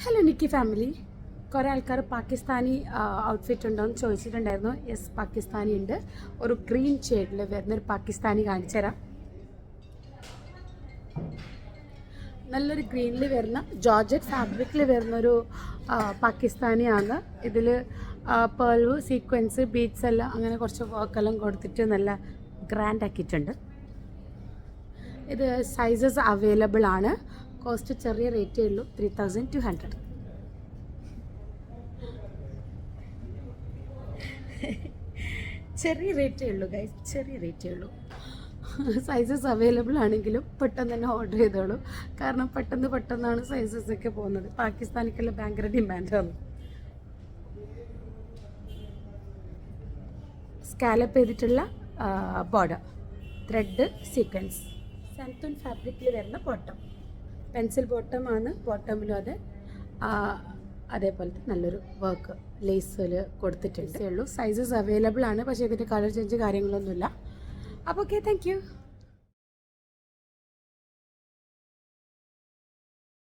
Hello Nikki family. കുറേ ആൾക്കാർ Pakistani outfit ഉണ്ടോ എന്ന് ചോദിച്ചിട്ടുണ്ടായിരുന്നു. യെസ്, പാകിസ്ഥാനി ഉണ്ട്. ഒരു ഗ്രീൻ ഷെയ്ഡിൽ വരുന്നൊരു പാകിസ്ഥാനി കാണിച്ചു തരാം. നല്ലൊരു ഗ്രീനിൽ വരുന്ന ജോർജറ്റ് ഫാബ്രിക്കിൽ വരുന്നൊരു പാകിസ്ഥാനിയാണ്. ഇതിൽ പേൾവ് സീക്വൻസ് ബീഡ്സ് എല്ലാം അങ്ങനെ കുറച്ച് വർക്കെല്ലാം കൊടുത്തിട്ട് നല്ല ഗ്രാൻഡ് ആക്കിയിട്ടുണ്ട്. ഇത് സൈസസ് അവൈലബിൾ ആണ്. കോസ്റ്റ് ചെറിയ റേറ്റേ ഉള്ളൂ, 3200. ചെറിയ റേറ്റേ ഉള്ളൂ ഗൈസ്, ചെറിയ റേറ്റേ ഉള്ളൂ. സൈസസ് അവൈലബിൾ ആണെങ്കിലും പെട്ടെന്ന് തന്നെ ഓർഡർ ചെയ്തോളൂ. കാരണം പെട്ടെന്നാണ് സൈസസ് ഒക്കെ പോകുന്നത്. പാകിസ്ഥാനിക്കെല്ലാം ഭയങ്കര ഡിമാൻഡാണ്. സ്കാലപ്പ് ചെയ്തിട്ടുള്ള ബോർഡർ, ത്രെഡ് സീക്വൻസ്, സാന്തൂൻ ഫാബ്രിക്കിൽ വരുന്ന ബോട്ടം, പെൻസിൽ ബോട്ടമാണ്. ബോട്ടമിലും അതേപോലത്തെ നല്ലൊരു വർക്ക് ലേസിൽ കൊടുത്തിട്ടുണ്ട്. ഉള്ളൂ സൈസസ് അവൈലബിൾ ആണ്, പക്ഷേ ഇതിൻ്റെ കളർ ചേഞ്ച് കാര്യങ്ങളൊന്നുമില്ല. അപ്പോൾ ഓക്കെ, താങ്ക് യു.